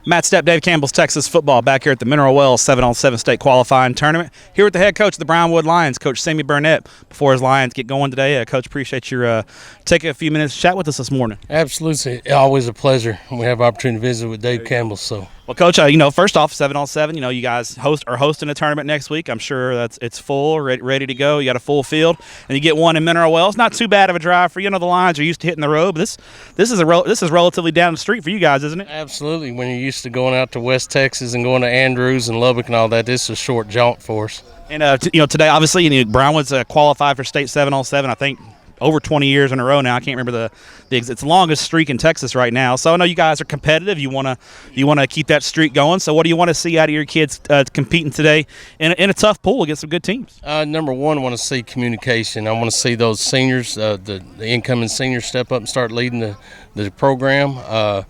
Matt Stepp, Dave Campbell's Texas football back here at the Mineral Wells 7-on-7 state qualifying tournament. Here with the head coach of the Brownwood Lions, Coach Sammy Burnett. Before his Lions get going today, Coach, appreciate your taking a few minutes to chat with us this morning. Absolutely. Always a pleasure when we have opportunity to visit with Dave Campbell. Well, Coach, first off, 7-on-7, you guys are hosting a tournament next week. I'm sure it's full, ready to go. You got a full field, and you get one in Mineral Wells. Not too bad of a drive for you. The Lions are used to hitting the road, but this is relatively down the street for you guys, isn't it? Absolutely. When you're used to going out to West Texas and going to Andrews and Lubbock and all that, this is a short jaunt for us. And today, obviously, Brownwood's qualified for state 7-on-7. I think over 20 years in a row now. I can't remember it's the longest streak in Texas right now. So I know you guys are competitive. You want to keep that streak going. So what do you want to see out of your kids competing today in a tough pool against some good teams? Number one, I want to see communication. I want to see those seniors, the incoming seniors, step up and start leading the program.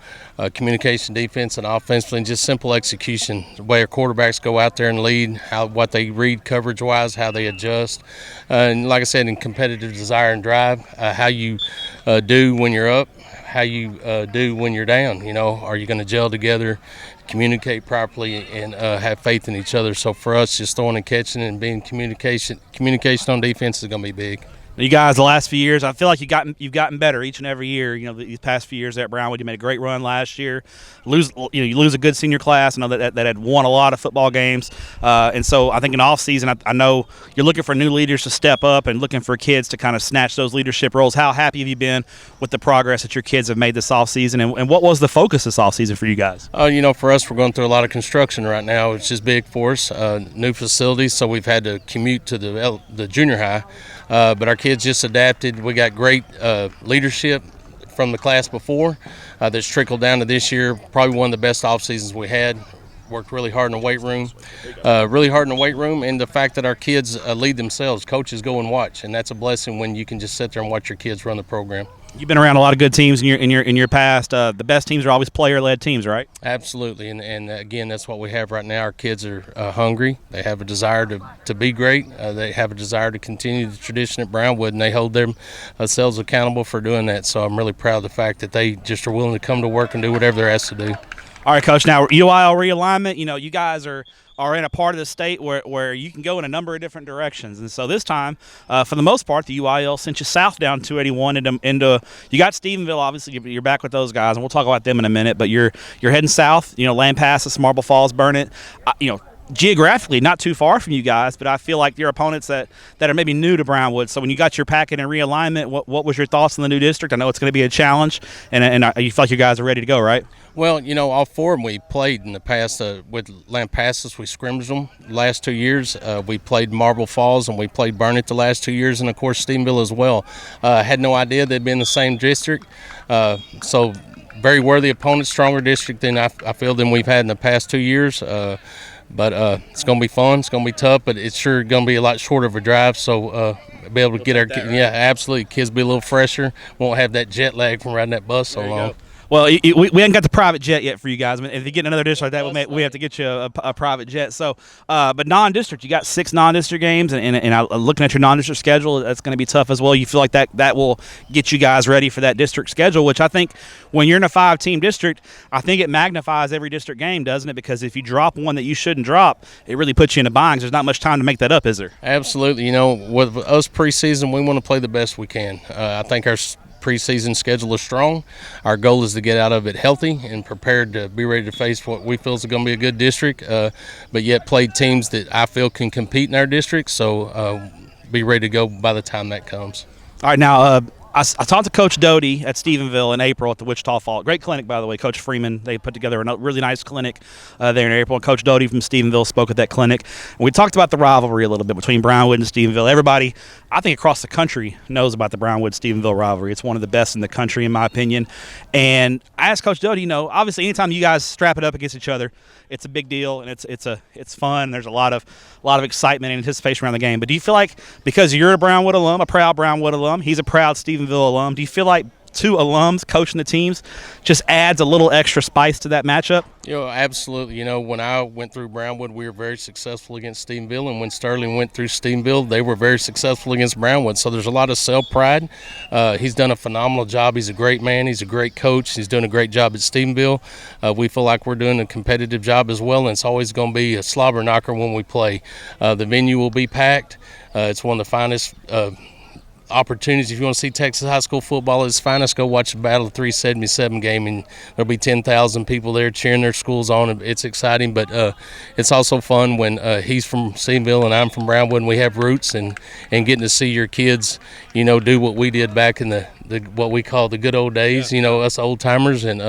Communication, defense, and offensively, and just simple execution. The way our quarterbacks go out there and lead, what they read coverage-wise, how they adjust, and like I said, in competitive desire and drive, how you do when you're up, how you do when you're down. Are you going to gel together, communicate properly, and have faith in each other? So for us, just throwing and catching and being communication on defense is going to be big. You guys, the last few years, I feel like you've gotten better each and every year. These past few years at Brownwood, you made a great run last year. You lose a good senior class. I know that had won a lot of football games, and so I think in off season, I know you're looking for new leaders to step up and looking for kids to kind of snatch those leadership roles. How happy have you been with the progress that your kids have made this off season, and what was the focus this off season for you guys? For us, we're going through a lot of construction right now, which is big for us. New facilities, so we've had to commute to the junior high. But our kids just adapted. We got great leadership from the class before that's trickled down to this year. Probably one of the best off seasons we had. Worked really hard in the weight room, and the fact that our kids lead themselves. Coaches go and watch, and that's a blessing when you can just sit there and watch your kids run the program. You've been around a lot of good teams in your past. The best teams are always player-led teams, right? Absolutely, and again, that's what we have right now. Our kids are hungry. They have a desire to be great. They have a desire to continue the tradition at Brownwood, and they hold themselves accountable for doing that. So I'm really proud of the fact that they just are willing to come to work and do whatever they're asked to do. All right, Coach. Now, UIL realignment, you guys are in a part of the state where you can go in a number of different directions. And so this time, for the most part, the UIL sent you south down 281 into you got Stephenville, obviously. You're back with those guys, and we'll talk about them in a minute. But you're heading south, Lampasas, Marble Falls, Burnett. Geographically, not too far from you guys, but I feel like your opponents that are maybe new to Brownwood. So when you got your packet and realignment, what was your thoughts on the new district? I know it's going to be a challenge, and you feel like you guys are ready to go, right? Well, all four of them we played in the past with Lampasas. We scrimmaged them the last 2 years. We played Marble Falls, and we played Burnett the last 2 years, and, of course, Stephenville as well. Had no idea they'd be in the same district. So very worthy opponent, stronger district than I feel than we've had in the past 2 years. But it's going to be fun. It's going to be tough, but it's sure going to be a lot shorter of a drive. So be able to get absolutely. Kids be a little fresher. Won't have that jet lag from riding that bus so long. Well, we haven't got the private jet yet for you guys. I mean, if you get another district like that, we have to get you a private jet. So, but non-district, you got 6 non-district games, and looking at your non-district schedule, that's going to be tough as well. You feel like that will get you guys ready for that district schedule, which I think when you're in a 5-team district, I think it magnifies every district game, doesn't it? Because if you drop one that you shouldn't drop, it really puts you in a bind. There's not much time to make that up, is there? Absolutely. With us preseason, we want to play the best we can. I think our preseason schedule is strong. Our goal is to get out of it healthy and prepared to be ready to face what we feel is going to be a good district, but yet play teams that I feel can compete in our district. So be ready to go by the time that comes. All right, now I talked to Coach Doty at Stephenville in April at the Wichita Fall. Great clinic, by the way. Coach Freeman, they put together a really nice clinic there in April. And Coach Doty from Stephenville spoke at that clinic. And we talked about the rivalry a little bit between Brownwood and Stephenville. Everybody, I think across the country, knows about the Brownwood-Stephenville rivalry. It's one of the best in the country, in my opinion. And I asked Coach Doty, obviously anytime you guys strap it up against each other, it's a big deal, and it's fun. There's a lot of excitement and anticipation around the game. But do you feel like because you're a Brownwood alum, a proud Brownwood alum, he's a proud Stephenville alum, do you feel like two alums coaching the teams just adds a little extra spice to that matchup? Absolutely. When I went through Brownwood, we were very successful against Stephenville, and when Sterling went through Stephenville, they were very successful against Brownwood. So there's a lot of self-pride. He's done a phenomenal job. He's a great man. He's a great coach. He's doing a great job at Stephenville. We feel like we're doing a competitive job as well, and it's always going to be a slobber knocker when we play. The venue will be packed. It's one of the finest opportunities. If you want to see Texas high school football at its finest, go watch the Battle of 377 game, and there'll be 10,000 people there cheering their schools on. It's exciting, but it's also fun when he's from Stephenville and I'm from Brownwood, and we have roots, and getting to see your kids, do what we did back in the what we call the good old days, us old timers, and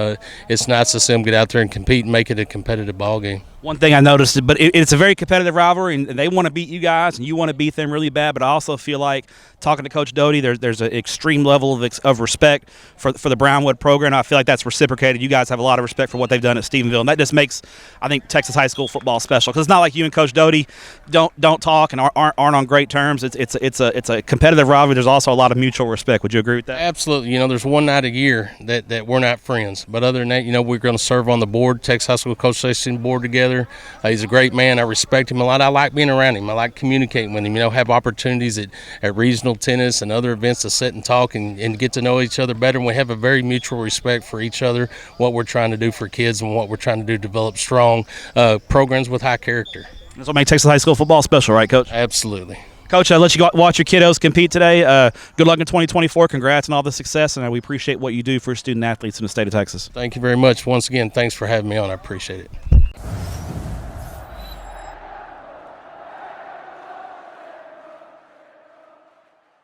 it's nice to see them get out there and compete and make it a competitive ball game. One thing I noticed, but it's a very competitive rivalry, and they want to beat you guys, and you want to beat them really bad. But I also feel like, talking to Coach Doty, there's an extreme level of respect for the Brownwood program. I feel like that's reciprocated. You guys have a lot of respect for what they've done at Stephenville, and that just makes, I think, Texas high school football special. Because it's not like you and Coach Doty don't talk and aren't on great terms. It's a competitive rivalry. There's also a lot of mutual respect. Would you agree with that? Absolutely. There's one night a year that we're not friends, but other than that, we're going to serve on the board, Texas High School Coach Association board together. He's a great man. I respect him a lot. I like being around him. I like communicating with him. Have opportunities at regional tennis and other events to sit and talk and get to know each other better. And we have a very mutual respect for each other, what we're trying to do for kids and what we're trying to do to develop strong programs with high character. That's what makes Texas high school football special, right, Coach? Absolutely. Coach, I'll let you go watch your kiddos compete today. Good luck in 2024. Congrats on all the success, and we appreciate what you do for student athletes in the state of Texas. Thank you very much. Once again, thanks for having me on. I appreciate it.